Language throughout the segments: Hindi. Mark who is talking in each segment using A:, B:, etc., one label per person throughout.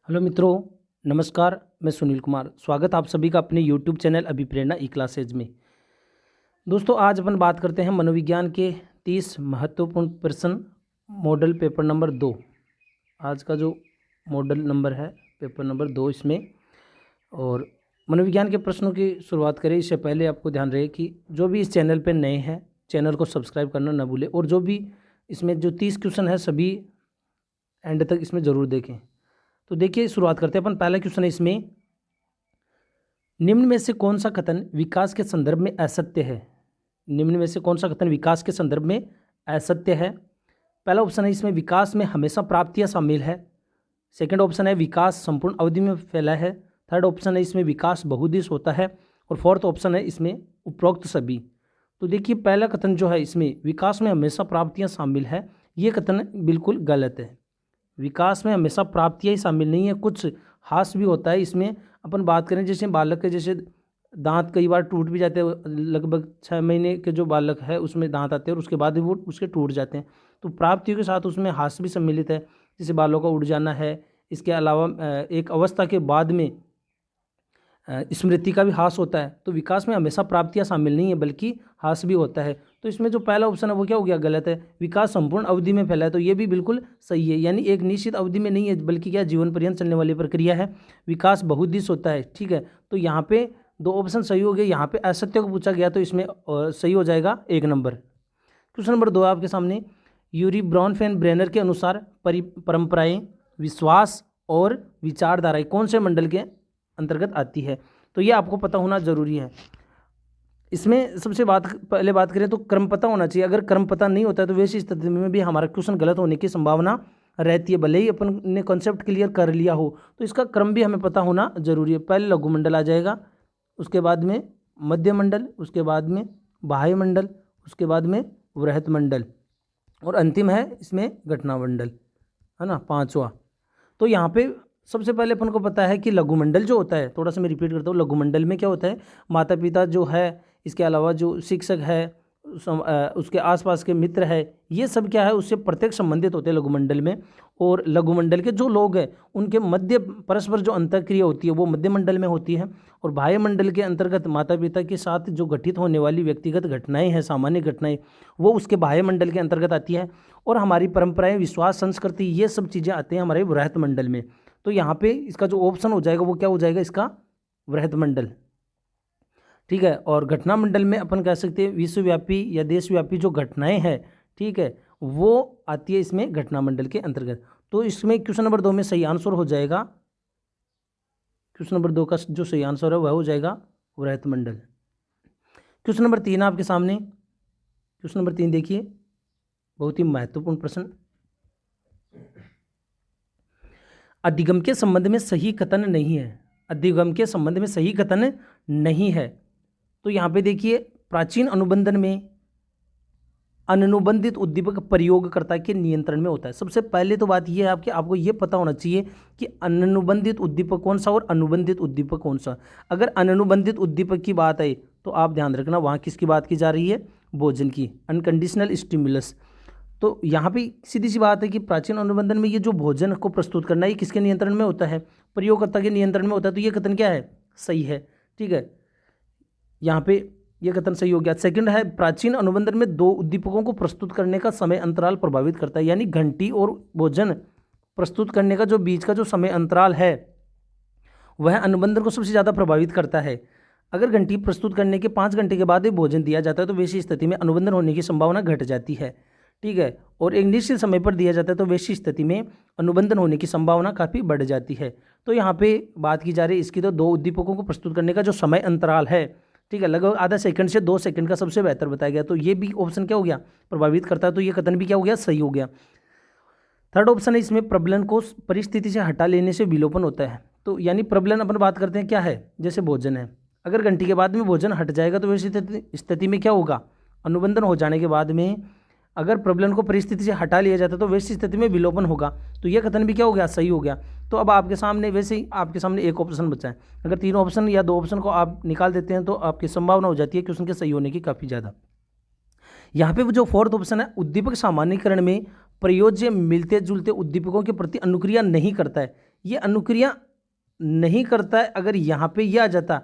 A: हेलो मित्रों, नमस्कार। मैं सुनील कुमार। स्वागत आप सभी का अपने यूट्यूब चैनल अभिप्रेरणा ई क्लासेज में। दोस्तों, आज अपन बात करते हैं मनोविज्ञान के 30 महत्वपूर्ण प्रश्न, मॉडल पेपर नंबर 2। आज का जो मॉडल नंबर है पेपर नंबर 2 इसमें। और मनोविज्ञान के प्रश्नों की शुरुआत करें इससे पहले आपको ध्यान रहे कि जो भी इस चैनल पर नए हैं चैनल को सब्सक्राइब करना ना भूलें, और जो भी इसमें जो 30 क्वेश्चन है सभी एंड तक इसमें ज़रूर देखें। तो देखिए, शुरुआत करते हैं अपन। पहला क्वेश्चन है इसमें, निम्न में से कौन सा कथन विकास के संदर्भ में असत्य है? निम्न में से कौन सा कथन विकास के संदर्भ में असत्य है? पहला ऑप्शन है इसमें, विकास में हमेशा प्राप्तियां शामिल है। सेकंड ऑप्शन है, विकास संपूर्ण अवधि में फैला है। थर्ड ऑप्शन है इसमें, विकास बहुदिश होता है। और फोर्थ ऑप्शन है इसमें, उपरोक्त सभी। तो देखिए, पहला कथन जो है इसमें, विकास में हमेशा प्राप्तियां शामिल है, ये कथन बिल्कुल गलत है। विकास में हमेशा प्राप्तियां ही शामिल नहीं है, कुछ हास भी होता है इसमें। अपन बात करें जैसे बालक के जैसे दांत कई बार टूट भी जाते हैं, लगभग 6 महीने के जो बालक है उसमें दांत आते हैं और उसके बाद भी वो उसके टूट जाते हैं। तो प्राप्तियों के साथ उसमें हास भी सम्मिलित है, जैसे बालों का उड़ जाना है। इसके अलावा एक अवस्था के बाद में स्मृति का भी हास होता है। तो विकास में हमेशा प्राप्तियां शामिल नहीं है बल्कि हास भी होता है। तो इसमें जो पहला ऑप्शन है वो क्या हो गया? गलत है। विकास संपूर्ण अवधि में फैला है, तो ये भी बिल्कुल सही है। यानी एक निश्चित अवधि में नहीं है बल्कि क्या, जीवन पर्यंत चलने वाली प्रक्रिया है। विकास बहुदिश होता है, ठीक है। तो यहाँ पे 2 ऑप्शन सही हो गए। यहाँ पे असत्य को पूछा गया तो इसमें सही हो जाएगा 1 नंबर। क्वेश्चन नंबर 2 आपके सामने, यूरी ब्रॉनफेन ब्रेनर के अनुसार परंपराएं, विश्वास और विचारधाराएं कौन से मंडल के अंतर्गत आती है? तो ये आपको पता होना जरूरी है। इसमें सबसे पहले बात करें तो क्रम पता होना चाहिए। अगर क्रम पता नहीं होता है तो वैसी स्थिति में भी हमारा क्वेश्चन गलत होने की संभावना रहती है, भले ही अपन ने कॉन्सेप्ट क्लियर कर लिया हो। तो इसका क्रम भी हमें पता होना जरूरी है। पहले लघु मंडल आ जाएगा, उसके बाद में मध्य मंडल, उसके बाद में बाह्य मंडल, उसके बाद में वृहत मंडल, और अंतिम है इसमें घटना मंडल, है ना, 5वां। तो यहाँ पे सबसे पहले अपन को पता है कि लघुमंडल जो होता है, थोड़ा सा मैं रिपीट करता हूँ, लघुमंडल में क्या होता है, माता पिता जो है, इसके अलावा जो शिक्षक है, उसके आसपास के मित्र है, ये सब क्या है उससे प्रत्यक्ष संबंधित होते हैं लघुमंडल में। और लघुमंडल के जो लोग हैं उनके मध्य परस्पर जो अंतःक्रिया होती है वो मध्य मंडल में होती है। और बाह्य मंडल के अंतर्गत माता पिता के साथ जो घटित होने वाली व्यक्तिगत घटनाएं हैं, सामान्य घटनाएं, वो उसके बाह्य मंडल के अंतर्गत आती है। और हमारी परंपराएं, विश्वास, संस्कृति, ये सब चीज़ें आती हैं हमारे वृहत मंडल में। तो यहाँ पे इसका जो ऑप्शन हो जाएगा वो क्या हो जाएगा? इसका वृहत मंडल, ठीक है। और घटना मंडल में अपन कह सकते हैं विश्वव्यापी या देशव्यापी जो घटनाएं हैं, ठीक है, वो आती है इसमें घटना मंडल के अंतर्गत। तो इसमें क्वेश्चन नंबर 2 में सही आंसर हो जाएगा, क्वेश्चन नंबर 2 का जो सही आंसर है वह हो जाएगा वृहत मंडल। क्वेश्चन नंबर 3 आपके सामने। क्वेश्चन नंबर 3 देखिए, बहुत ही महत्वपूर्ण प्रश्न। अधिगम के संबंध में सही कथन नहीं है। अधिगम के संबंध में सही कथन नहीं है। तो यहाँ पे देखिए, प्राचीन अनुबंधन में अनुबंधित उद्दीपक प्रयोगकर्ता के नियंत्रण में होता है। सबसे पहले तो बात यह है आपको ये पता होना चाहिए कि अनुबंधित उद्दीपक कौन सा और अनुबंधित उद्दीपक कौन सा। अगर अनुबंधित उद्दीपक की बात है तो आप ध्यान रखना वहाँ किसकी बात की जा रही है? भोजन की, अनकंडीशनल स्टिमुलस। तो यहाँ पे सीधी सी बात है कि प्राचीन अनुबंधन में ये जो भोजन को प्रस्तुत करना है ये किसके नियंत्रण में होता है? प्रयोगकर्ता के नियंत्रण में होता है। तो ये कथन क्या है? सही है, ठीक है। यहाँ पे ये कथन सही हो गया। सेकंड है, प्राचीन अनुबंधन में 2 उद्दीपकों को प्रस्तुत करने का समय अंतराल प्रभावित करता है। यानी घंटी और भोजन प्रस्तुत करने का जो बीच का जो समय अंतराल है वह अनुबंधन को सबसे ज़्यादा प्रभावित करता है। अगर घंटी प्रस्तुत करने के 5 घंटे के बाद ही भोजन दिया जाता है तो वैसी स्थिति में अनुबंधन होने की संभावना घट जाती है, ठीक है। और एक निश्चित समय पर दिया जाता है तो वैसी स्थिति में अनुबंधन होने की संभावना काफ़ी बढ़ जाती है। तो यहाँ पे बात की जा रही है इसकी, तो 2 उद्दीपकों को प्रस्तुत करने का जो समय अंतराल है, ठीक है, लगभग आधा सेकंड से 2 सेकंड का सबसे बेहतर बताया गया। तो ये भी ऑप्शन क्या हो गया? प्रभावित करता है। तो ये कथन भी क्या हो गया? सही हो गया। थर्ड ऑप्शन है इसमें, प्रबलन को परिस्थिति से हटा लेने से विलोपन होता है। तो यानी प्रबलन अपन बात करते हैं क्या है? जैसे भोजन है, अगर घंटी के बाद में भोजन हट जाएगा तो वैसी स्थिति में क्या होगा? अनुबंधन हो जाने के बाद में अगर प्रबलन को परिस्थिति से हटा लिया जाता है तो वैसी स्थिति में विलोपन होगा। तो यह कथन भी क्या हो गया? सही हो गया। तो अब आपके सामने वैसे ही आपके सामने एक ऑप्शन बचा है। अगर 3 ऑप्शन या 2 ऑप्शन को आप निकाल देते हैं तो आपकी संभावना हो जाती है क्वेश्चन के सही होने की काफ़ी ज़्यादा। यहाँ पे जो 4th ऑप्शन है, उद्दीपक सामान्यीकरण में प्रयोज्य मिलते जुलते उद्दीपकों के प्रति अनुक्रिया नहीं करता है। ये अनुक्रिया नहीं करता है, अगर यहाँ पे ये आ जाता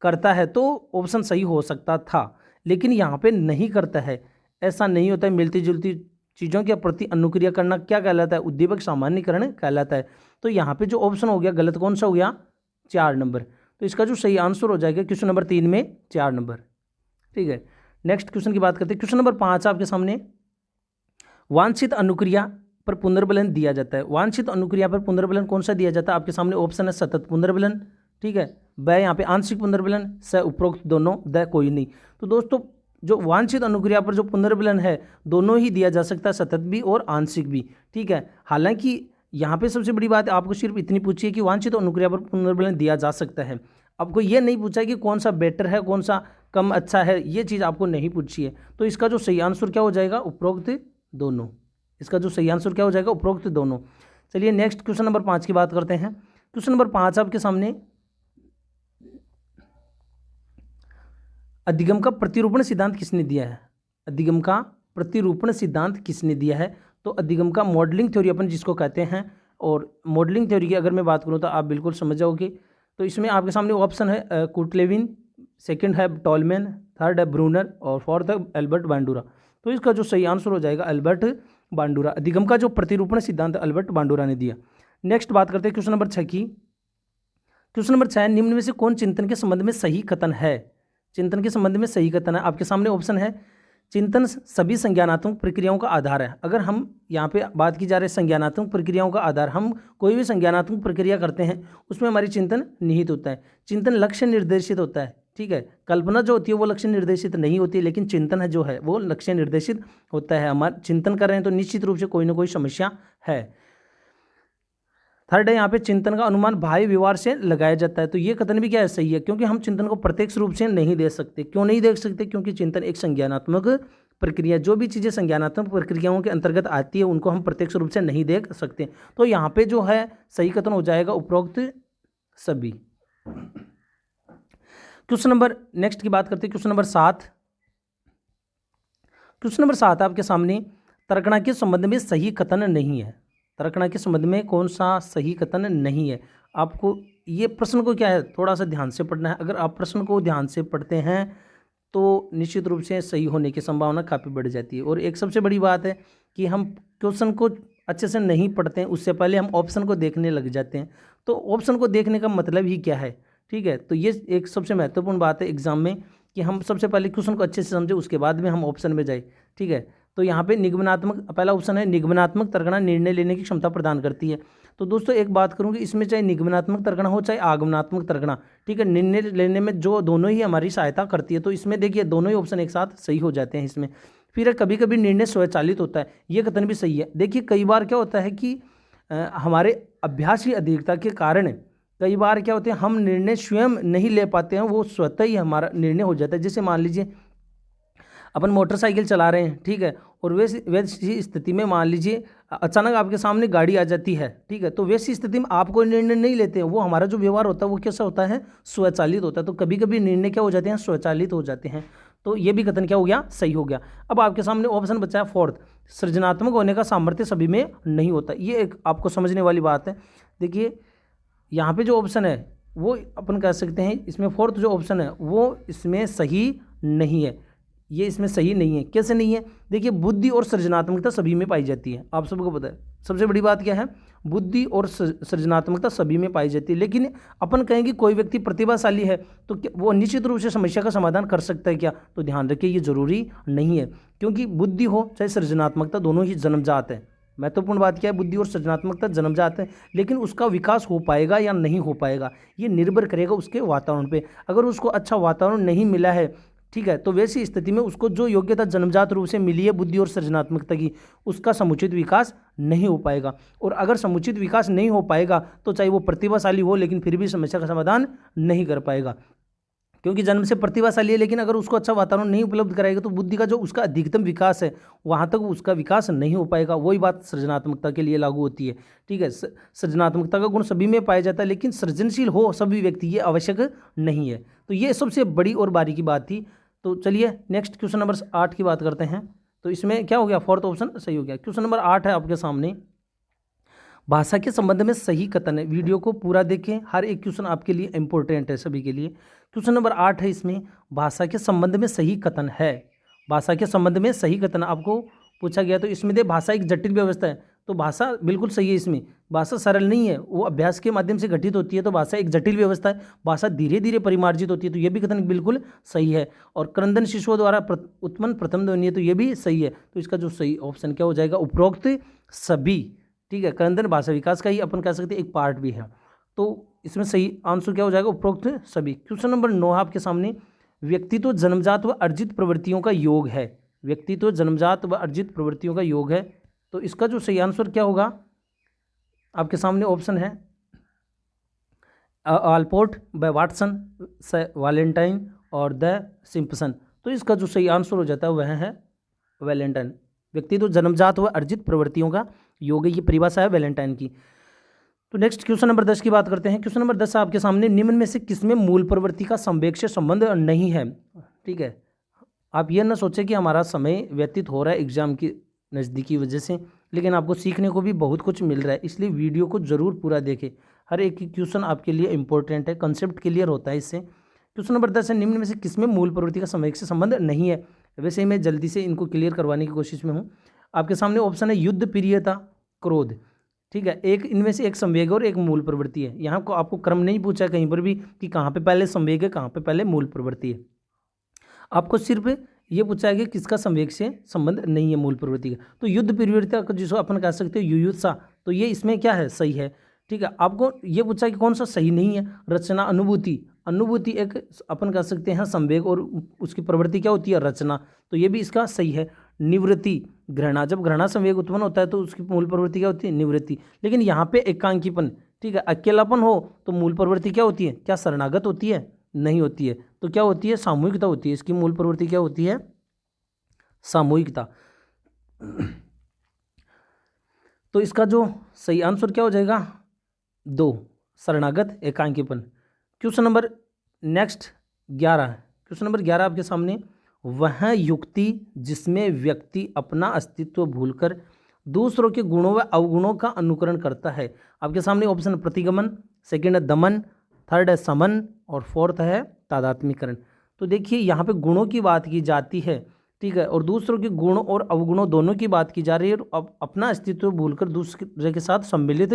A: करता है तो ऑप्शन सही हो सकता था, लेकिन यहाँ पे नहीं करता है। ऐसा नहीं होता है। मिलती जुलती चीज़ों के प्रति अनुक्रिया करना क्या कहलाता है? उद्दीपक सामान्यीकरण कहलाता है। तो यहाँ पे जो ऑप्शन हो गया गलत कौन सा हो गया? 4 नंबर। तो इसका जो सही आंसर हो जाएगा क्वेश्चन नंबर 3 में 4 नंबर। ठीक है, नेक्स्ट क्वेश्चन की बात करते हैं। क्वेश्चन नंबर 5 आपके सामने, वांछित अनुक्रिया पर पुनर्बलन दिया जाता है। वांछित अनुक्रिया पर पुनर्बलन कौन सा दिया जाता है? आपके सामने ऑप्शन है सतत पुनर्बलन, ठीक है, ब यहाँ पे आंशिक पुनर्बलन, स उपरोक्त दोनों, द कोई नहीं। तो दोस्तों जो वांछित अनुक्रिया पर जो पुनर्बलन है दोनों ही दिया जा सकता है, सतत भी और आंशिक भी। ठीक है, हालांकि यहाँ पे सबसे बड़ी बात आपको सिर्फ इतनी पूछी है कि वांछित अनुक्रिया पर पुनर्बलन दिया जा सकता है। आपको ये नहीं पूछा है कि कौन सा बेटर है, कौन सा कम अच्छा है, ये चीज़ आपको नहीं पूछी है। तो इसका जो सही आंसर क्या हो जाएगा? उपरोक्त दोनों। इसका जो सही आंसर क्या हो जाएगा? उपरोक्त दोनों। चलिए नेक्स्ट क्वेश्चन नंबर 5 की बात करते हैं। क्वेश्चन नंबर 5 आपके सामने, अधिगम का प्रतिरूपण सिद्धांत किसने दिया है? अधिगम का प्रतिरूपण सिद्धांत किसने दिया है? तो अधिगम का मॉडलिंग थ्योरी अपन जिसको कहते हैं, और मॉडलिंग थ्योरी की अगर मैं बात करूं तो आप बिल्कुल समझ जाओगे। तो इसमें आपके सामने ऑप्शन है कुटलेविन, सेकंड है टॉलमैन, थर्ड है ब्रूनर और फोर्थ है एल्बर्ट बांडुरा। तो इसका जो सही आंसर हो जाएगा एल्बर्ट बांडुरा। अधिगम का जो प्रतिरूपण सिद्धांत एल्बर्ट बांडुरा ने दिया। नेक्स्ट बात करते हैं क्वेश्चन नंबर 6 की। क्वेश्चन नंबर 6, निम्न में से कौन चिंतन के संबंध में सही कथन है? चिंतन के संबंध में सही कथन है। आपके सामने ऑप्शन है, चिंतन सभी संज्ञानात्मक प्रक्रियाओं का आधार है। अगर हम यहाँ पे बात की जा रही है संज्ञानात्मक प्रक्रियाओं का आधार, हम कोई भी संज्ञानात्मक प्रक्रिया करते हैं उसमें हमारी चिंतन निहित होता है। चिंतन लक्ष्य निर्देशित होता है, ठीक है। कल्पना जो होती है वो लक्ष्य निर्देशित नहीं होती है, लेकिन चिंतन है जो है वो लक्ष्य निर्देशित होता है। हमारा चिंतन कर रहे हैं तो निश्चित रूप से कोई ना कोई समस्या है। थर्ड है यहाँ पे, चिंतन का अनुमान बाह्य व्यवहार से लगाया जाता है। तो ये कथन भी क्या है? सही है, क्योंकि हम चिंतन को प्रत्यक्ष रूप से नहीं दे सकते। क्यों नहीं देख सकते? क्योंकि चिंतन एक संज्ञानात्मक प्रक्रिया, जो भी चीज़ें संज्ञानात्मक प्रक्रियाओं के अंतर्गत आती है उनको हम प्रत्यक्ष रूप से नहीं देख सकते। तो यहाँ पे जो है सही कथन हो जाएगा उपरोक्त सभी। क्वेश्चन नंबर नेक्स्ट की बात करते हैं, क्वेश्चन नंबर 7। क्वेश्चन नंबर 7 आपके सामने, तरकणा के संबंध में सही कथन नहीं है। तरकणा के संबंध में कौन सा सही कथन नहीं है? आपको ये प्रश्न को क्या है थोड़ा सा ध्यान से पढ़ना है। अगर आप प्रश्न को ध्यान से पढ़ते हैं तो निश्चित रूप से सही होने की संभावना काफ़ी बढ़ जाती है। और एक सबसे बड़ी बात है कि हम क्वेश्चन को अच्छे से नहीं पढ़ते हैं, उससे पहले हम ऑप्शन को देखने लग जाते हैं। तो ऑप्शन को देखने का मतलब ही क्या है? ठीक है, तो ये एक सबसे महत्वपूर्ण बात है एग्जाम में कि हम सबसे पहले क्वेश्चन को अच्छे से समझे, उसके बाद में हम ऑप्शन में जाए। ठीक है, तो यहाँ पे निगमनात्मक, पहला ऑप्शन है निगमनात्मक तरगणा निर्णय लेने की क्षमता प्रदान करती है। तो दोस्तों एक बात करूँगी, इसमें चाहे निगमनात्मक तरगणा हो चाहे आगमनात्मक तरगणा, ठीक है, निर्णय लेने में जो दोनों ही हमारी सहायता करती है। तो इसमें देखिए दोनों ही ऑप्शन एक साथ सही हो जाते हैं इसमें। फिर कभी कभी निर्णय स्वचालित होता है, ये कथन भी सही है। देखिए कई बार क्या होता है कि हमारे अभ्यास की अधिकता के कारण कई बार क्या होते हैं हम निर्णय स्वयं नहीं ले पाते हैं, वो स्वतः ही हमारा निर्णय हो जाता है। जैसे मान लीजिए अपन मोटरसाइकिल चला रहे हैं, ठीक है, और वैसी स्थिति में मान लीजिए अचानक आपके सामने गाड़ी आ जाती है, ठीक है, तो वैसी स्थिति में आप कोई निर्णय नहीं लेते हैं, वो हमारा जो व्यवहार होता है वो कैसा होता है? स्वचालित होता है। तो कभी कभी निर्णय क्या हो जाते हैं? स्वचालित हो जाते हैं। तो ये भी कथन क्या हो गया? सही हो गया। अब आपके सामने ऑप्शन बचा है फोर्थ, सृजनात्मक होने का सामर्थ्य सभी में नहीं होता। ये एक आपको समझने वाली बात है। देखिए यहाँ पे जो ऑप्शन है वो अपन कह सकते हैं इसमें फोर्थ जो ऑप्शन है वो इसमें सही नहीं है। ये इसमें सही नहीं है। कैसे नहीं है? देखिए बुद्धि और सृजनात्मकता सभी में पाई जाती है, आप सबको पता है। सबसे बड़ी बात क्या है? बुद्धि और सृजनात्मकता सभी में पाई जाती है। लेकिन अपन कहेंगे कोई व्यक्ति प्रतिभाशाली है तो क्या वो निश्चित रूप से समस्या का समाधान कर सकता है क्या? तो ध्यान रखिए ये जरूरी नहीं है, क्योंकि बुद्धि हो चाहे सृजनात्मकता दोनों ही जन्मजात है। महत्वपूर्ण बात क्या है? बुद्धि और सृजनात्मकता जन्मजात है, लेकिन उसका विकास हो पाएगा या नहीं हो पाएगा ये निर्भर करेगा उसके वातावरण पे। अगर उसको अच्छा वातावरण नहीं मिला है, ठीक है, तो वैसी स्थिति में उसको जो योग्यता जन्मजात रूप से मिली है बुद्धि और सृजनात्मकता की, उसका समुचित विकास नहीं हो पाएगा। और अगर समुचित विकास नहीं हो पाएगा तो चाहे वो प्रतिभाशाली हो लेकिन फिर भी समस्या का समाधान नहीं कर पाएगा, क्योंकि जन्म से प्रतिभाशाली है लेकिन अगर उसको अच्छा वातावरण नहीं उपलब्ध कराएगा तो बुद्धि का जो उसका अधिकतम विकास है वहाँ तक उसका विकास नहीं हो पाएगा। वही बात सृजनात्मकता के लिए लागू होती है। ठीक है, सृजनात्मकता का गुण सभी में पाया जाता है, लेकिन सृजनशील हो सभी व्यक्ति ये आवश्यक नहीं है। तो ये सबसे बड़ी और बारीकी बात थी। तो चलिए नेक्स्ट क्वेश्चन नंबर 8 की बात करते हैं। तो इसमें क्या हो गया? फोर्थ ऑप्शन सही हो गया। क्वेश्चन नंबर 8 है आपके सामने, भाषा के संबंध में सही कथन है। वीडियो को पूरा देखें, हर एक क्वेश्चन आपके लिए इंपॉर्टेंट है सभी के लिए। क्वेश्चन नंबर 8 है इसमें, भाषा के संबंध में सही कथन है। भाषा के संबंध में सही कथन आपको पूछा गया, तो इसमें दे भाषा एक जटिल व्यवस्था है, तो भाषा बिल्कुल सही है। इसमें भाषा सरल नहीं है, वो अभ्यास के माध्यम से गठित होती है, तो भाषा एक जटिल व्यवस्था है। भाषा धीरे धीरे परिमार्जित होती है, तो ये भी कथन बिल्कुल सही है। और क्रंदन शिशुओं द्वारा उत्पन्न प्रथम ध्वनि है, तो ये भी सही है। तो इसका जो सही ऑप्शन क्या हो जाएगा, उपरोक्त सभी। ठीक है, क्रंदन भाषा विकास का ही अपन कह सकते हैं एक पार्ट भी है, तो इसमें सही आंसर क्या हो जाएगा, उपरोक्त सभी। क्वेश्चन नंबर 9 आपके सामने, व्यक्तित्व जन्मजात व अर्जित प्रवृत्तियों का योग है। व्यक्तित्व जन्मजात व अर्जित प्रवृत्तियों का योग है, तो इसका जो सही आंसर क्या होगा, आपके सामने ऑप्शन है आलपोर्ट, बाय वाटसन, वैलेंटाइन और द सिम्पसन। तो इसका जो सही आंसर हो जाता है वह है वैलेंटाइन। व्यक्तित्व जन्मजात व अर्जित प्रवृत्तियों का योग है, ये परिभाषा है वैलेंटाइन की। तो नेक्स्ट क्वेश्चन नंबर 10 की बात करते हैं। क्वेश्चन नंबर 10 आपके सामने, निम्न में से किसमें मूल प्रवृत्ति का संवेग से संबंध नहीं है। ठीक है, आप ये ना सोचें कि हमारा समय व्यतीत हो रहा है एग्जाम की नज़दीकी वजह से, लेकिन आपको सीखने को भी बहुत कुछ मिल रहा है, इसलिए वीडियो को ज़रूर पूरा देखें। हर एक क्वेश्चन आपके लिए इंपॉर्टेंट है, कंसेप्ट क्लियर होता है इससे। क्वेश्चन नंबर 10 है, निम्न में से किसमें मूल प्रवृत्ति का संवेग से संबंध नहीं है। वैसे ही मैं जल्दी से इनको क्लियर करवाने की कोशिश में हूँ। आपके सामने ऑप्शन है युद्ध, प्रियता, क्रोध। ठीक है, एक इनमें से एक संवेग और एक मूल प्रवृत्ति है। यहाँ को आपको क्रम नहीं पूछा कहीं पर भी कि कहाँ पे पहले संवेग है, कहाँ पे पहले मूल प्रवृत्ति है। आपको सिर्फ ये पूछा है कि किसका संवेग से संबंध नहीं है मूल प्रवृत्ति का। तो युद्ध प्रियता को जिसको अपन कह सकते हैं युयुत्सा, तो ये इसमें क्या है, सही है। ठीक है, आपको ये पूछा कि कौन सा सही नहीं है। रचना, अनुभूति, अनुभूति एक अपन कह सकते हैं संवेग और उसकी प्रवृत्ति क्या होती है, रचना, तो ये भी इसका सही है। निवृत्ति, घृणा, जब घृणा संवेग उत्पन्न होता है तो उसकी मूल प्रवृत्ति क्या होती है, निवृत्ति। लेकिन यहाँ पे एकांकीपन, ठीक है, अकेलापन हो तो मूल प्रवृत्ति क्या होती है, क्या शरणागत होती है, नहीं होती है, तो क्या होती है, सामूहिकता होती है। इसकी मूल प्रवृत्ति क्या होती है, सामूहिकता। तो इसका जो सही आंसर क्या हो जाएगा, 2, शरणागत, एकांकीपन। Question number next 11, question number 11 आपके सामने, वह युक्ति जिसमें व्यक्ति अपना अस्तित्व भूलकर दूसरों के गुणों व अवगुणों का अनुकरण करता है। आपके सामने ऑप्शन है प्रतिगमन, सेकंड है दमन, थर्ड है समन और फोर्थ है तादात्म्यकरण। तो देखिए यहाँ पे गुणों की बात की जाती है, ठीक है, और दूसरों के गुणों और अवगुणों दोनों की बात की जा रही है। और अपना अस्तित्व भूलकर दूसरे के साथ सम्मिलित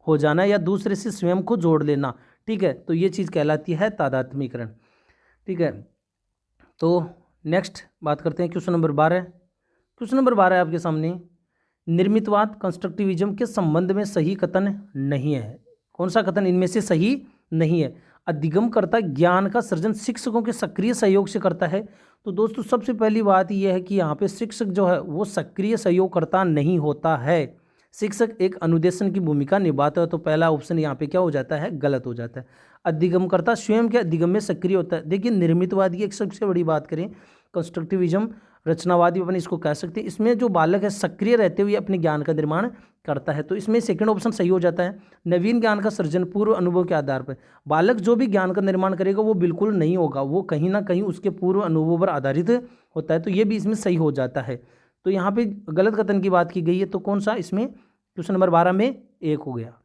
A: हो जाना या दूसरे से स्वयं को जोड़ लेना, ठीक है, तो ये चीज़ कहलाती है तादात्म्यकरण। ठीक है, तो नेक्स्ट बात करते हैं क्वेश्चन नंबर 12। क्वेश्चन नंबर 12 आपके सामने, निर्मितवाद, कंस्ट्रक्टिविज्म के संबंध में सही कथन नहीं है। कौन सा कथन इनमें से सही नहीं है। अधिगमकर्ता ज्ञान का सृजन शिक्षकों के सक्रिय सहयोग से करता है। तो दोस्तों सबसे पहली बात यह है कि यहाँ पे शिक्षक जो है वो सक्रिय सहयोगकर्ता नहीं होता है, शिक्षक एक अनुदेशन की भूमिका निभाता है। तो पहला ऑप्शन यहाँ पे क्या हो जाता है, गलत हो जाता है। अधिगमकर्ता स्वयं के अधिगम में सक्रिय होता है। देखिए निर्मितवाद की एक सबसे बड़ी बात करें, कंस्ट्रक्टिविज्म, रचनावादी अपन इसको कह सकते हैं, इसमें जो बालक है सक्रिय रहते हुए अपने ज्ञान का निर्माण करता है। तो इसमें सेकंड ऑप्शन सही हो जाता है। नवीन ज्ञान का सृजन पूर्व अनुभव के आधार पर, बालक जो भी ज्ञान का निर्माण करेगा वो बिल्कुल नहीं होगा, वो कहीं ना कहीं उसके पूर्व अनुभव पर आधारित होता है। तो ये भी इसमें सही हो जाता है। तो यहाँ पे गलत कथन की बात की गई है, तो कौन सा इसमें क्वेश्चन नंबर 12 में 1 हो गया।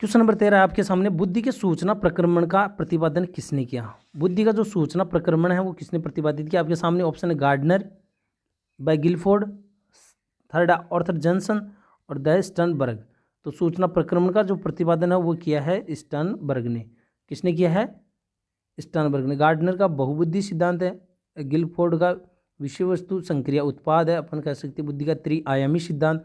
A: क्वेश्चन नंबर 13 आपके सामने, बुद्धि के सूचना प्रक्रमण का प्रतिपादन किसने किया। बुद्धि का जो सूचना प्रक्रमण है वो किसने प्रतिपादित किया। आपके सामने ऑप्शन है Gardner, by Guilford, third Arthur Johnson और द स्टर्नबर्ग। तो सूचना प्रक्रमण का जो प्रतिपादन है वो किया है स्टर्नबर्ग ने। किसने किया है, स्टर्नबर्ग ने। गार्डनर का बहुबुद्धि सिद्धांत है, गिलफोर्ड का विषय वस्तु संक्रिया उत्पाद है, अपन कह सकते हैं बुद्धि का त्रिआयामी सिद्धांत,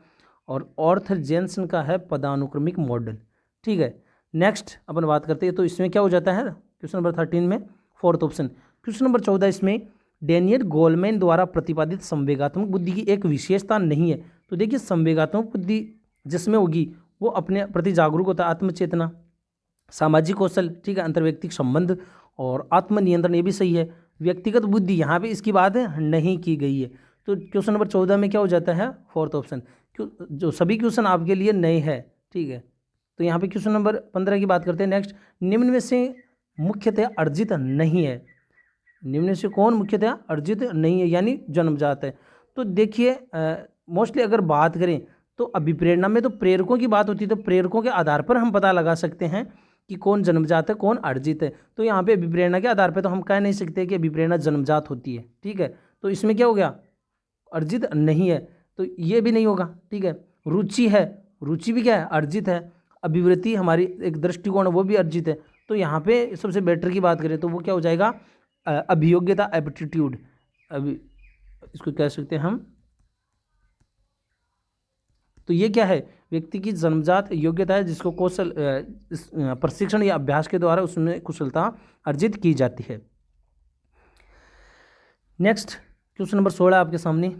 A: और ऑर्थर जॉनसन का है पदानुक्रमिक मॉडल। ठीक है, नेक्स्ट अपन बात करते हैं। तो इसमें क्या हो जाता है क्वेश्चन नंबर 13 में फोर्थ ऑप्शन। क्वेश्चन नंबर 14 इसमें, डेनियल गोलमैन द्वारा प्रतिपादित संवेगात्मक बुद्धि की एक विशेषता नहीं है। तो देखिए संवेगात्मक बुद्धि जिसमें होगी वो अपने प्रति जागरूक होता है, आत्मचेतना, सामाजिक कौशल, ठीक है, अंतर्व्यक्तिक संबंध और आत्मनियंत्रण, ये भी सही है। व्यक्तिगत बुद्धि यहाँ पे इसकी बात नहीं की गई है। तो क्वेश्चन नंबर 14 में क्या हो जाता है, फोर्थ ऑप्शन। जो सभी क्वेश्चन आपके लिए नए हैं, ठीक है। तो यहाँ पे क्वेश्चन नंबर 15 की बात करते हैं। नेक्स्ट, निम्न में से मुख्यतः अर्जित नहीं है। निम्न में से कौन मुख्यतः अर्जित नहीं है यानी जन्मजात है। तो देखिए मोस्टली अगर बात करें तो अभिप्रेरणा में तो प्रेरकों की बात होती है, तो प्रेरकों के आधार पर हम पता लगा सकते हैं कि कौन जन्मजात है कौन अर्जित है। तो यहाँ पे अभिप्रेरणा के आधार पर तो हम कह नहीं सकते कि अभिप्रेरणा जन्मजात होती है, ठीक है। तो इसमें क्या हो गया, अर्जित नहीं है, तो ये भी नहीं होगा, ठीक है। रुचि है, रुचि भी क्या है, अर्जित है। अभिवृत्ति हमारी एक दृष्टिकोण है, वो भी अर्जित है। तो यहाँ पे सबसे बेटर की बात करें तो वो क्या हो जाएगा, अभियोग्यता, एप्टीट्यूड, अभी इसको कह सकते हैं हम। तो ये क्या है, व्यक्ति की जन्मजात योग्यता है जिसको कौशल प्रशिक्षण या अभ्यास के द्वारा उसमें कुशलता अर्जित की जाती है। नेक्स्ट क्वेश्चन नंबर 16 आपके सामने,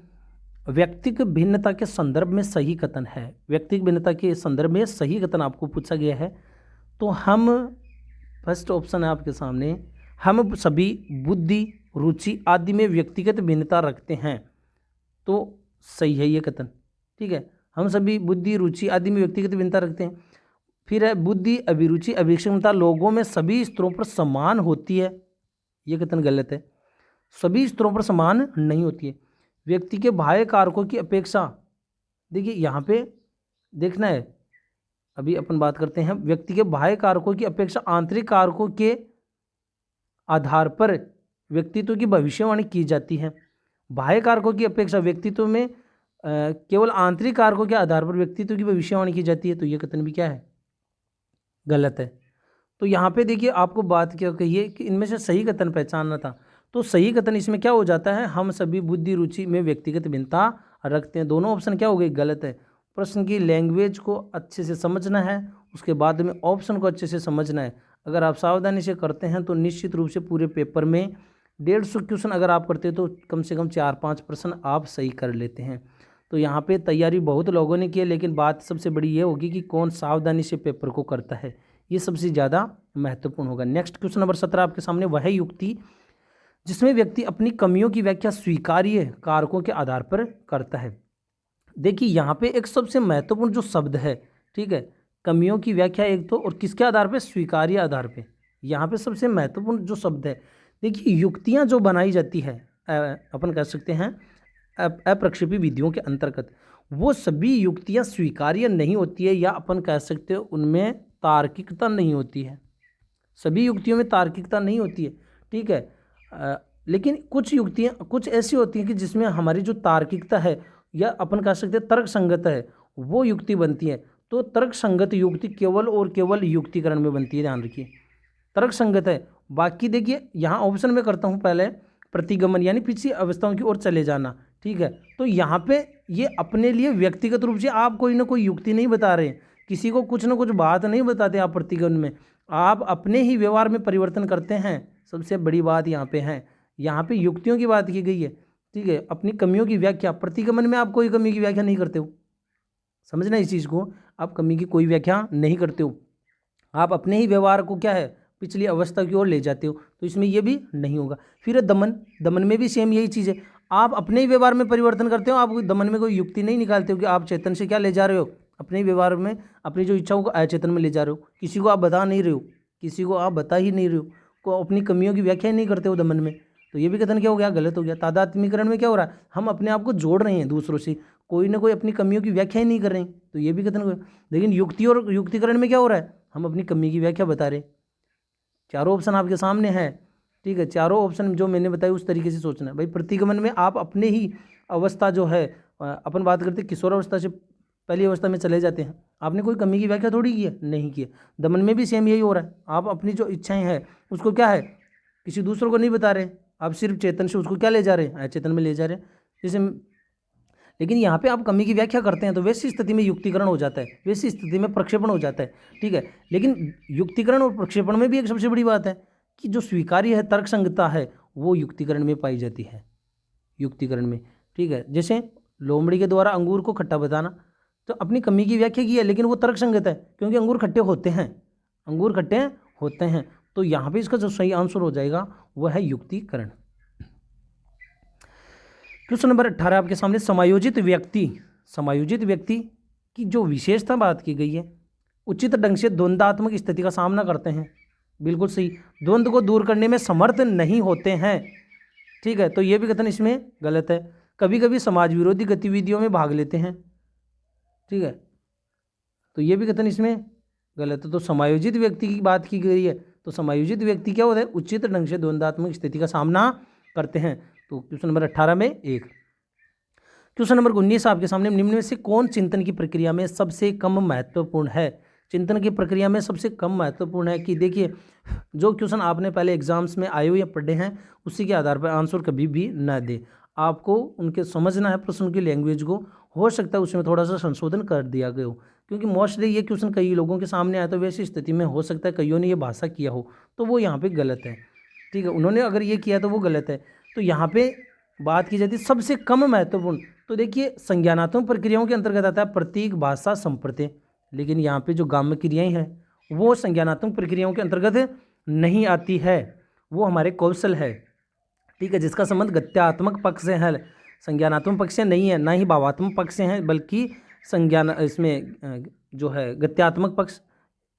A: व्यक्तिगत भिन्नता के संदर्भ में सही कथन है। व्यक्तिगत भिन्नता के संदर्भ में सही कथन आपको पूछा गया है। तो हम, फर्स्ट ऑप्शन है आपके सामने, हम सभी बुद्धि, रुचि आदि में व्यक्तिगत भिन्नता रखते हैं। तो सही है ये कथन, ठीक है। हम सभी बुद्धि, रुचि आदि में व्यक्तिगत भिन्नता रखते हैं। फिर है बुद्धि, अभिरुचि, अभिक्षमता लोगों में सभी स्तरों पर समान होती है। ये कथन गलत है, सभी स्तरों पर समान नहीं होती है। व्यक्ति के बाह्य कारकों की अपेक्षा, देखिए यहाँ पे देखना है, अभी अपन बात करते हैं, व्यक्ति के बाह्य कारकों की अपेक्षा आंतरिक कारकों के आधार पर व्यक्तित्व की भविष्यवाणी की जाती है। बाह्य कारकों की अपेक्षा व्यक्तित्व में केवल आंतरिक कारकों के आधार पर व्यक्तित्व की भविष्यवाणी की जाती है। तो ये कथन भी क्या है, गलत है। तो यहाँ पे देखिए आपको बात क्या कहिए कि इनमें से सही कथन पहचानना था। तो सही कथन इसमें क्या हो जाता है, हम सभी बुद्धि, रुचि में व्यक्तिगत भिन्नता रखते हैं। दोनों ऑप्शन क्या हो गए, गलत है। प्रश्न की लैंग्वेज को अच्छे से समझना है, उसके बाद में ऑप्शन को अच्छे से समझना है। अगर आप सावधानी से करते हैं तो निश्चित रूप से पूरे पेपर में 150 क्वेश्चन अगर आप करते हैं तो कम से कम 4-5 प्रश्न आप सही कर लेते हैं। तो यहाँ पे तैयारी बहुत लोगों ने की है, लेकिन बात सबसे बड़ी ये होगी कि कौन सावधानी से पेपर को करता है, ये सबसे ज़्यादा महत्वपूर्ण होगा। नेक्स्ट क्वेश्चन नंबर 17 आपके सामने, वह युक्ति जिसमें व्यक्ति अपनी कमियों की व्याख्या स्वीकार्य कारकों के आधार पर करता है। देखिए यहाँ पे एक सबसे महत्वपूर्ण जो शब्द है, ठीक है, कमियों की व्याख्या एक तो, और किसके आधार पे, स्वीकार्य आधार पे। यहाँ पे सबसे महत्वपूर्ण जो शब्द है, देखिए युक्तियाँ जो बनाई जाती है अपन कह सकते हैं अप्रक्षेपी विधियों के अंतर्गत, वो सभी युक्तियाँ स्वीकार्य नहीं होती है, या अपन कह सकते हो उनमें तार्किकता नहीं होती है। सभी युक्तियों में तार्किकता नहीं होती है, ठीक है। लेकिन कुछ युक्तियाँ कुछ ऐसी होती हैं कि जिसमें हमारी जो तार्किकता है, या अपन कह सकते हैं तर्क संगत है, वो युक्ति बनती है। तो तर्क संगत युक्ति केवल और केवल युक्तिकरण में बनती है, ध्यान रखिए, तर्क संगत है। बाकी देखिए यहाँ ऑप्शन में करता हूँ पहले, प्रतिगमन यानी पिछली अवस्थाओं की ओर चले जाना, ठीक है। तो यहाँ पे ये अपने लिए व्यक्तिगत रूप से आप कोई ना कोई युक्ति नहीं बता रहे, किसी को कुछ ना कुछ बात नहीं बताते आप प्रतिगमन में, आप अपने ही व्यवहार में परिवर्तन करते हैं। सबसे बड़ी बात यहाँ पे है, यहाँ पे युक्तियों की बात की गई है, ठीक है। अपनी कमियों की व्याख्या, प्रतिगमन में आप कोई कमी की व्याख्या नहीं करते हो, समझना इस चीज़ को, आप कमी की कोई व्याख्या नहीं करते हो, आप अपने ही व्यवहार को क्या है, पिछली अवस्था की ओर ले जाते हो। तो इसमें ये भी नहीं होगा। फिर दमन, दमन में भी सेम यही चीज़ है, आप अपने ही व्यवहार में परिवर्तन करते हो, आप दमन में कोई युक्ति नहीं निकालते हो कि आप चेतन से क्या ले जा रहे हो, अपने ही व्यवहार में अपनी जो इच्छाओं को अचेतन में ले जा रहे हो, किसी को आप बता नहीं रहे हो, किसी को आप बता ही नहीं रहे हो, को अपनी कमियों की व्याख्या ही नहीं करते हो दमन में। तो ये भी कथन क्या हो गया, गलत हो गया। तादात्म्यकरण में क्या हो रहा है, हम अपने आप को जोड़ रहे हैं दूसरों से, कोई ना कोई अपनी कमियों की व्याख्या ही नहीं कर रहे हैं, तो ये भी कथन। लेकिन युक्ति और युक्तिकरण में क्या हो रहा है, हम अपनी कमी की व्याख्या बता रहे हैं। चारों ऑप्शन आपके सामने है, ठीक है, चारों ऑप्शन जो मैंने बताया उस तरीके से सोचना है भाई। प्रतिगमन में आप अपने ही अवस्था जो है, अपन बात करते हैं किशोर अवस्था से पहली अवस्था में चले जाते हैं, आपने कोई कमी की व्याख्या थोड़ी की है, नहीं की है। दमन में भी सेम यही हो रहा है, आप अपनी जो इच्छाएं हैं उसको क्या है, किसी दूसरों को नहीं बता रहे, आप सिर्फ चेतन से उसको क्या ले जा रहे हैं, अचेतन में ले जा रहे हैं जैसे। लेकिन यहाँ पे आप कमी की व्याख्या करते हैं तो वैसी स्थिति में युक्तिकरण हो जाता है, वैसी स्थिति में प्रक्षेपण हो जाता है, ठीक है। लेकिन युक्तिकरण और प्रक्षेपण में भी एक सबसे बड़ी बात है कि जो स्वीकार्य है, तर्कसंगता है, वो युक्तिकरण में पाई जाती है, युक्तिकरण में, ठीक है। जैसे लोमड़ी के द्वारा अंगूर को खट्टा बताना, तो अपनी कमी की व्याख्या की है, लेकिन वो तर्कसंगत है क्योंकि अंगूर खट्टे होते हैं, अंगूर खट्टे होते हैं। तो यहाँ पे इसका जो सही आंसर हो जाएगा वह है युक्तिकरण। क्वेश्चन नंबर 18 आपके सामने, समायोजित व्यक्ति की जो विशेषता बात की गई है, उचित ढंग से द्वंद्वात्मक स्थिति का सामना करते हैं, बिल्कुल सही, द्वंद्व को दूर करने में समर्थ नहीं होते हैं, ठीक है। तो ये भी कथन इसमें गलत है। कभी कभी समाज विरोधी गतिविधियों में भाग लेते हैं, ठीक है, तो ये भी कथन इसमें गलत है। तो समायोजित व्यक्ति की बात की गई है, तो समायोजित व्यक्ति क्या होता है, उचित ढंग से द्वंद्वात्मक स्थिति का सामना करते हैं। तो क्वेश्चन नंबर 18 में 1। क्वेश्चन नंबर 19 आपके सामने, निम्न में से कौन चिंतन की प्रक्रिया में सबसे कम महत्वपूर्ण है। चिंतन की प्रक्रिया में सबसे कम महत्वपूर्ण है कि देखिए, जो क्वेश्चन आपने पहले एग्जाम्स में आए हुए या पढ़े हैं उसी के आधार पर आंसर कभी भी न दे। आपको उनके समझना है प्रश्न की लैंग्वेज को, हो सकता है उसमें थोड़ा सा संशोधन कर दिया गया हो, क्योंकि मोस्टली ये क्वेश्चन कई लोगों के सामने आया, तो वैसी स्थिति में हो सकता है कईयों ने ये भाषा किया हो, तो वो यहाँ पे गलत है। ठीक है, उन्होंने अगर ये किया तो वो गलत है। तो यहाँ पे बात की जाती है सबसे कम महत्वपूर्ण, तो देखिए संज्ञानात्मक प्रक्रियाओं के अंतर्गत आता है प्रतीक, भाषा, संप्रत्यय, लेकिन यहाँ पे जो गाम्य क्रियाएं हैं वो संज्ञानात्मक प्रक्रियाओं के अंतर्गत नहीं आती है, वो हमारे कौशल है। ठीक है, जिसका संबंध गत्यात्मक पक्ष से है, संज्ञानात्मक पक्ष से नहीं है, ना ही भावात्मक पक्ष से है, बल्कि संज्ञान इसमें जो है गत्यात्मक पक्ष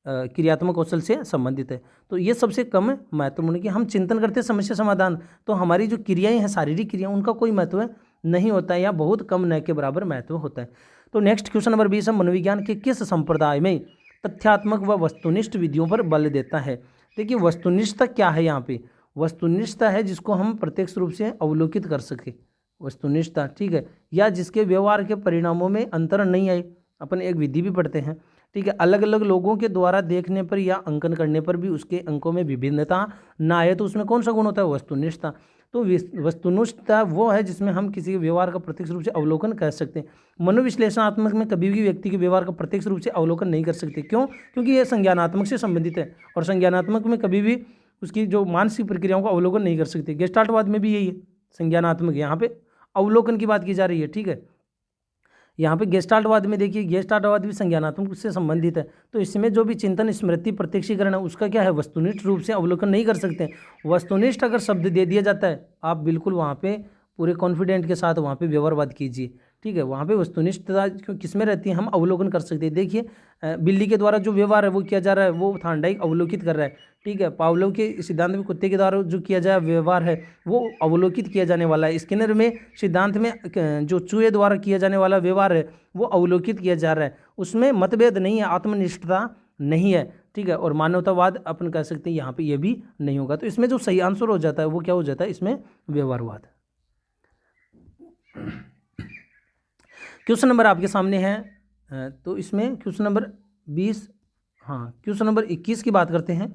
A: क्रियात्मक कौशल से संबंधित है। तो ये सबसे कम महत्वपूर्ण है कि हम चिंतन करते हैं समस्या समाधान, तो हमारी जो क्रियाएं हैं शारीरिक क्रिया उनका कोई महत्व नहीं होता है या बहुत कम न के बराबर महत्व होता है। तो नेक्स्ट क्वेश्चन नंबर 20 है, मनोविज्ञान के किस संप्रदाय में तथ्यात्मक व वस्तुनिष्ठ विधियों पर बल देता है। देखिए वस्तुनिष्ठता क्या है, यहाँ पे वस्तुनिष्ठता है जिसको हम प्रत्यक्ष रूप से अवलोकित कर सके, वस्तुनिष्ठता। ठीक है, या जिसके व्यवहार के परिणामों में अंतर नहीं आए, अपन एक विधि भी पढ़ते हैं। ठीक है, अलग अलग लोगों के द्वारा देखने पर या अंकन करने पर भी उसके अंकों में विभिन्नता ना आए, तो उसमें कौन सा गुण होता है, वस्तुनिष्ठता। तो वस्तुनिष्ठता वो है जिसमें हम किसी के व्यवहार का प्रत्यक्ष रूप से अवलोकन कर सकते हैं। मनोविश्लेषणात्मक में कभी भी व्यक्ति के व्यवहार का प्रत्यक्ष रूप से अवलोकन नहीं कर सकते, क्यों, क्योंकि यह संज्ञानात्मक से संबंधित है, और संज्ञानात्मक में कभी भी उसकी जो मानसिक प्रक्रियाओं का अवलोकन नहीं कर सकते। गेस्टाल्टवाद में भी यही है, संज्ञानात्मक, यहाँ पे अवलोकन की बात की जा रही है। ठीक है, यहाँ पे गेस्टाल्टवाद में देखिए, गेस्टाल्टवाद भी संज्ञानात्मक से संबंधित है, तो इसमें जो भी चिंतन, स्मृति, प्रत्यक्षीकरण है उसका क्या है, वस्तुनिष्ठ रूप से अवलोकन नहीं कर सकते। वस्तुनिष्ठ अगर शब्द दे दिया जाता है, आप बिल्कुल वहाँ पे पूरे कॉन्फिडेंट के साथ वहाँ पे व्यवहारवाद कीजिए। ठीक है, वहाँ पे वस्तुनिष्ठता किसमें रहती है, हम अवलोकन कर सकते हैं। देखिए बिल्ली के द्वारा जो व्यवहार है वो किया जा रहा है, वो थार्नडाइक अवलोकित कर रहा है। ठीक है, पावलोव के सिद्धांत में कुत्ते के द्वारा जो किया जाए व्यवहार है वो अवलोकित किया जाने वाला है। स्किनर में सिद्धांत में जो चूहे द्वारा किया जाने वाला व्यवहार है वो अवलोकित किया जा रहा है, उसमें मतभेद नहीं है, आत्मनिष्ठता नहीं है। ठीक है, और मानवतावाद अपन कह सकते हैं यहाँ पे ये भी नहीं होगा। तो इसमें जो सही आंसर हो जाता है वो क्या हो जाता है, इसमें व्यवहारवाद। क्वेश्चन नंबर आपके सामने है, तो इसमें क्वेश्चन नंबर 20, हाँ क्वेश्चन नंबर 21 की बात करते हैं।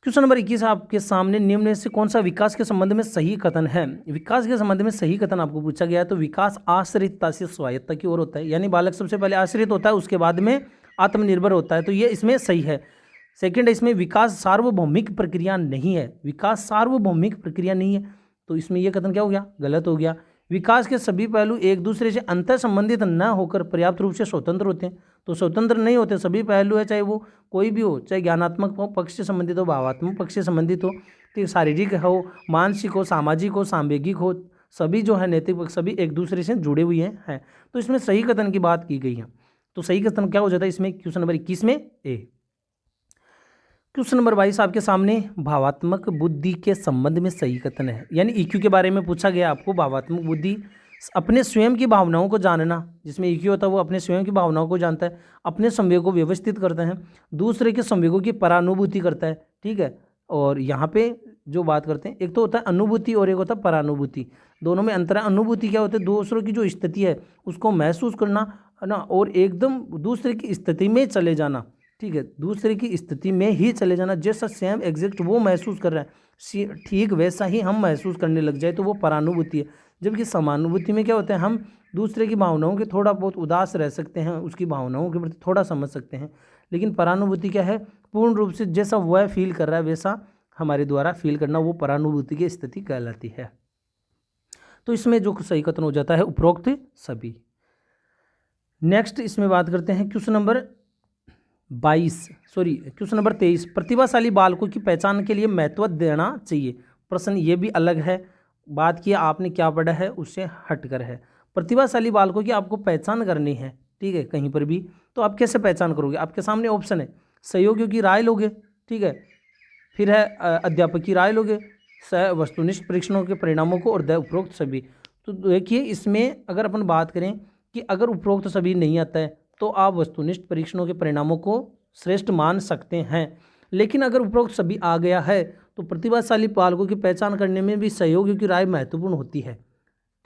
A: क्वेश्चन नंबर 21 आपके सामने, निम्न में से कौन सा विकास के संबंध में सही कथन है। विकास के संबंध में सही कथन आपको पूछा गया है, तो विकास आश्रितता से स्वायत्तता की ओर होता है, यानी बालक सबसे पहले आश्रित होता है, उसके बाद में आत्मनिर्भर होता है, तो ये इसमें सही है। सेकंड है, इसमें विकास सार्वभौमिक प्रक्रिया नहीं है, विकास सार्वभौमिक प्रक्रिया नहीं है, तो इसमें यह कथन क्या हो गया, गलत हो गया। विकास के सभी पहलू एक दूसरे से अंतर संबंधित न होकर पर्याप्त रूप से स्वतंत्र होते हैं, तो स्वतंत्र नहीं होते, सभी पहलू है, चाहे वो कोई भी हो, चाहे ज्ञानात्मक हो पक्ष से संबंधित हो, भावात्मक पक्ष से संबंधित हो, तो शारीरिक हो, मानसिक हो, सामाजिक हो, सांवेगिक हो, सभी जो है नैतिक पक्ष सभी एक दूसरे से जुड़े हुए हैं। तो इसमें सही कथन की बात की गई है, तो सही कथन क्या हो जाता है इसमें, क्वेश्चन नंबर 21 में ए। क्वेश्चन नंबर 22 आपके सामने, भावात्मक बुद्धि के संबंध में सही कथन है, यानी ईक्यू के बारे में पूछा गया आपको। भावात्मक बुद्धि अपने स्वयं की भावनाओं को जानना, जिसमें ईक्यू होता है वो अपने स्वयं की भावनाओं को जानता है, अपने संवेगों को व्यवस्थित करता है, दूसरे के संवेगों की परानुभूति करता है। ठीक है, और यहाँ पे जो बात करते हैं, एक तो होता है अनुभूति और एक होता है परानुभूति, दोनों में अंतर है। अनुभूति क्या होता है, दूसरों की जो स्थिति है उसको महसूस करना है ना, और एकदम दूसरे की स्थिति में चले जाना। ठीक है, दूसरे की स्थिति में ही चले जाना, जैसा सेम एग्जैक्ट वो महसूस कर रहा है ठीक वैसा ही हम महसूस करने लग जाए, तो वो परानुभूति है। जबकि समानुभूति में क्या होता है, हम दूसरे की भावनाओं के थोड़ा बहुत उदास रह सकते हैं, उसकी भावनाओं के प्रति थोड़ा समझ सकते हैं, लेकिन परानुभूति क्या है, पूर्ण रूप से जैसा वह फील कर रहा है वैसा हमारे द्वारा फील करना, वो परानुभूति की स्थिति कहलाती है। तो इसमें जो सही कथन हो जाता है उपरोक्त सभी। नेक्स्ट इसमें बात करते हैं क्वेश्चन नंबर 23, प्रतिभाशाली बालकों की पहचान के लिए महत्व देना चाहिए। प्रश्न ये भी अलग है, बात किया आपने क्या पढ़ा है उससे हटकर है। प्रतिभाशाली बालकों की आपको पहचान करनी है, ठीक है, कहीं पर भी, तो आप कैसे पहचान करोगे, आपके सामने ऑप्शन है, सहयोगियों की राय लोगे, ठीक है, फिर है अध्यापक की राय लोगे, वस्तुनिष्ठ परीक्षणों के परिणामों को, और उपरोक्त सभी। तो देखिए इसमें अगर अपन बात करें कि अगर उपरोक्त सभी नहीं आता है तो आप वस्तुनिष्ठ परीक्षणों के परिणामों को श्रेष्ठ मान सकते हैं। लेकिन अगर उपरोक्त सभी आ गया है तो प्रतिभाशाली बालकों की पहचान करने में भी सहयोगियों की राय महत्वपूर्ण होती है।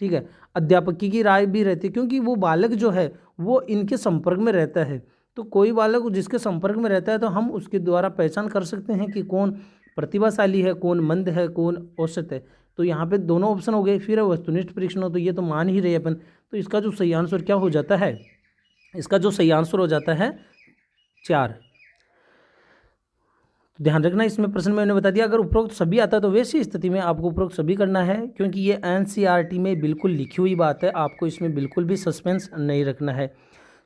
A: ठीक है, अध्यापक की राय भी रहती है, क्योंकि वो बालक जो है वो इनके संपर्क में रहता है। तो कोई बालक जिसके संपर्क में रहता है तो हम उसके द्वारा पहचान कर सकते हैं कि कौन प्रतिभाशाली है, कौन मंद है, कौन औसत है। तो यहाँ पे दोनों ऑप्शन हो गए। फिर वस्तुनिष्ठ परीक्षण हो तो ये तो मान ही रहे अपन। तो इसका जो सही आंसर क्या हो जाता है, इसका जो सही आंसर हो जाता है 4। तो ध्यान रखना, इसमें प्रश्न में मैंने बता दिया अगर उपरोक्त सभी आता है तो वैसी स्थिति में आपको उपरोक्त सभी करना है, क्योंकि ये एनसीईआरटी में बिल्कुल लिखी हुई बात है। आपको इसमें बिल्कुल भी सस्पेंस नहीं रखना है।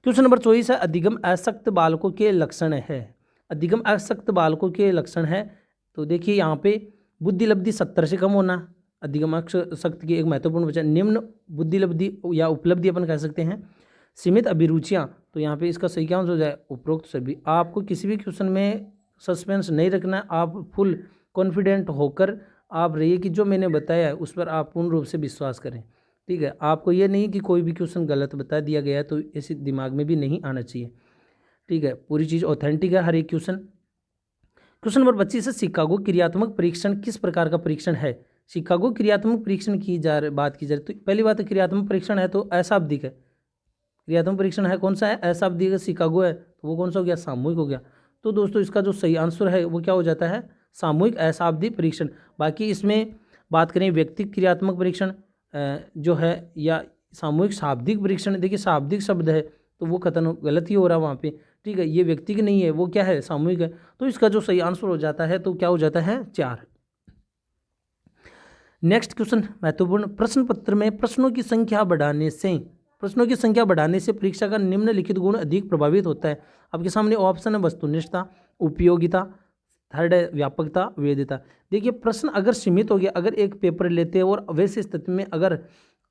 A: क्वेश्चन नंबर 24 है, अधिगम असक्त बालकों के लक्षण है। अधिगम असक्त बालकों के लक्षण है तो देखिए यहाँ पे बुद्धि लब्धि 70 से कम होना अधिगम असक्त की एक महत्वपूर्ण वजह। निम्न बुद्धि लब्धि या उपलब्धि अपन कह सकते हैं। सीमित अभिरुचियाँ, तो यहाँ पे इसका सही क्या आंसर हो जाए उपरोक्त सभी। आपको किसी भी क्वेश्चन में सस्पेंस नहीं रखना है। आप फुल कॉन्फिडेंट होकर आप रहिए कि जो मैंने बताया है उस पर आप पूर्ण रूप से विश्वास करें। ठीक है, आपको ये नहीं कि कोई भी क्वेश्चन गलत बता दिया गया है तो ऐसे दिमाग में भी नहीं आना चाहिए। ठीक है, पूरी चीज़ ऑथेंटिक है हर एक क्वेश्चन। क्वेश्चन नंबर 25 है, शिकागो क्रियात्मक परीक्षण किस प्रकार का परीक्षण है। शिकागो क्रियात्मक परीक्षण की बात की जाए तो पहली बात है क्रियात्मक परीक्षण है तो अशाब्दिक है। क्रियात्मक परीक्षण है कौन सा है, अशाब्दिक। शिकागो है तो वो कौन सा हो गया, सामूहिक हो गया। तो दोस्तों इसका जो सही आंसर है वो क्या हो जाता है, सामूहिक अशाब्दिक परीक्षण। बाकी इसमें बात करें व्यक्तिगत क्रियात्मक परीक्षण जो है या सामूहिक शाब्दिक परीक्षण, देखिए शाब्दिक शब्द है तो वो कथन गलत ही हो रहा है वहाँ पे। ठीक है, ये व्यक्तिगत नहीं है, वो क्या है, सामूहिक है। तो इसका जो सही आंसर हो जाता है तो क्या हो जाता है 4। नेक्स्ट क्वेश्चन महत्वपूर्ण, प्रश्न पत्र में प्रश्नों की संख्या बढ़ाने से परीक्षा का निम्नलिखित गुण अधिक प्रभावित होता है। आपके सामने ऑप्शन है वस्तुनिष्ठता, उपयोगिता, थर्ड है व्यापकता, वैधता। देखिए प्रश्न अगर सीमित हो गया, अगर एक पेपर लेते हैं और वैसी स्थिति में अगर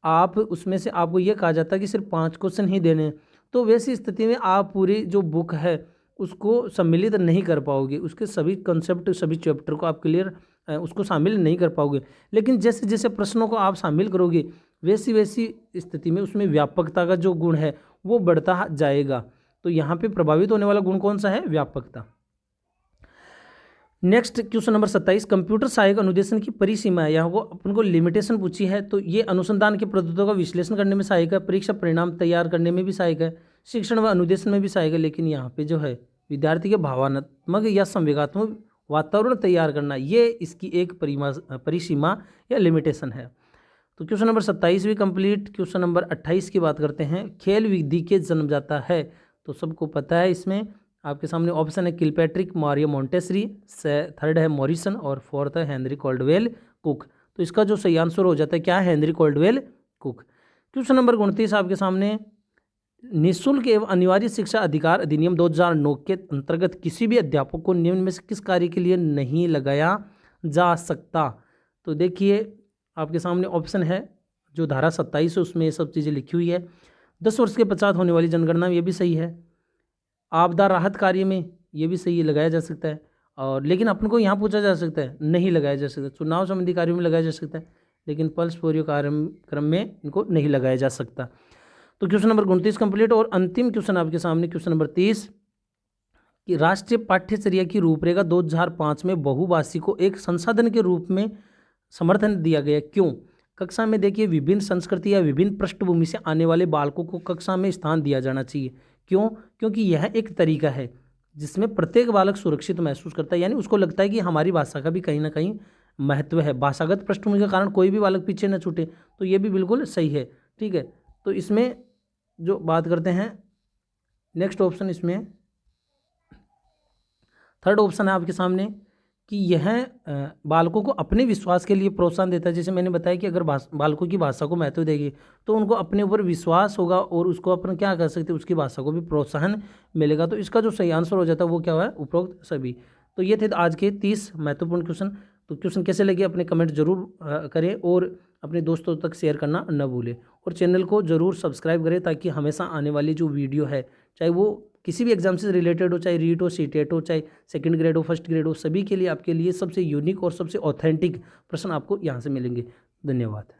A: आप उसमें से आपको ये कहा जाता है कि सिर्फ 5 क्वेश्चन ही देने हैं, तो वैसी स्थिति में आप पूरी जो बुक है उसको सम्मिलित नहीं कर पाओगे, उसके सभी कंसेप्ट सभी चैप्टर को आप क्लियर उसको शामिल नहीं कर पाओगे। लेकिन जैसे जैसे प्रश्नों को आप शामिल करोगे वैसी वैसी स्थिति में उसमें व्यापकता का जो गुण है वो बढ़ता जाएगा। तो यहाँ पे प्रभावित होने वाला गुण कौन सा है, व्यापकता। नेक्स्ट क्वेश्चन नंबर 27, कंप्यूटर सहायक अनुदेशन की परिसीमा है। यहाँ को अपन को लिमिटेशन पूछी है तो ये अनुसंधान के पद्धतियों का विश्लेषण करने में सहायक है, परीक्षा परिणाम तैयार करने में भी सहायक है, शिक्षण व अनुदेशन में भी सहायक है। लेकिन यहाँ पे जो है विद्यार्थी के भावनात्मक या संवेगात्मक वातावरण तैयार करना, ये इसकी एक परिसीमा या लिमिटेशन है। तो क्वेश्चन नंबर 27 भी कंप्लीट। क्वेश्चन नंबर 28 की बात करते हैं, खेल विधि के जन्म जाता है। तो सबको पता है, इसमें आपके सामने ऑप्शन है किलपैट्रिक, मारियो मोंटेसरी, थर्ड है मॉरिसन और फोर्थ है हेनरी कॉल्डवेल कुक। तो इसका जो सही आंसर हो जाता है क्या है, Henry Caldwell cook. Question number 29 आपके सामने, निःशुल्क एवं अनिवार्य शिक्षा अधिकार अधिनियम 2009 के अंतर्गत किसी भी अध्यापक को निम्न में से किस कार्य के लिए नहीं लगाया जा सकता। तो देखिए आपके सामने ऑप्शन है जो धारा 27 है उसमें ये सब चीज़ें लिखी हुई है। 10 वर्ष के पश्चात होने वाली जनगणना ये भी सही है, आपदा राहत कार्य में ये भी सही है, लगाया जा सकता है। और लेकिन अपन को यहाँ पूछा जा सकता है, नहीं लगाया जा सकता। चुनाव संबंधी कार्यों में लगाया जा सकता है लेकिन पल्स पोलियो कार्यक्रम में इनको नहीं लगाया जा सकता। तो क्वेश्चन नंबर 29 कंप्लीट। और अंतिम क्वेश्चन आपके सामने क्वेश्चन नंबर 30 कि राष्ट्रीय पाठ्यचर्या की रूपरेखा 2005 में बहुभाषी को एक संसाधन के रूप में समर्थन दिया गया, क्यों। कक्षा में देखिए विभिन्न संस्कृति या विभिन्न पृष्ठभूमि से आने वाले बालकों को कक्षा में स्थान दिया जाना चाहिए, क्यों, क्योंकि यह एक तरीका है जिसमें प्रत्येक बालक सुरक्षित महसूस करता है, यानी उसको लगता है कि हमारी भाषा का भी कहीं ना कहीं महत्व है, भाषागत पृष्ठभूमि के कारण कोई भी बालक पीछे न छूटे। तो ये भी बिल्कुल सही है। ठीक है, तो इसमें जो बात करते हैं नेक्स्ट ऑप्शन, इसमें थर्ड ऑप्शन है आपके सामने कि यह बालकों को अपने विश्वास के लिए प्रोत्साहन देता है। जैसे मैंने बताया कि अगर बालकों की भाषा को महत्व देगी तो उनको अपने ऊपर विश्वास होगा और उसको अपन क्या कर सकते हैं, उसकी भाषा को भी प्रोत्साहन मिलेगा। तो इसका जो सही आंसर हो जाता है वो क्या हुआ है, उपरोक्त सभी। तो ये थे आज के 30 महत्वपूर्ण क्वेश्चन। तो क्वेश्चन कैसे लगे अपने कमेंट जरूर करें और अपने दोस्तों तक शेयर करना न भूलें और चैनल को ज़रूर सब्सक्राइब करें ताकि हमेशा आने वाली जो वीडियो है, चाहे वो किसी भी एग्जाम से रिलेटेड हो, चाहे रीट हो, सीटेट हो, चाहे सेकंड ग्रेड हो, फर्स्ट ग्रेड हो, सभी के लिए आपके लिए सबसे यूनिक और सबसे ऑथेंटिक प्रश्न आपको यहाँ से मिलेंगे। धन्यवाद।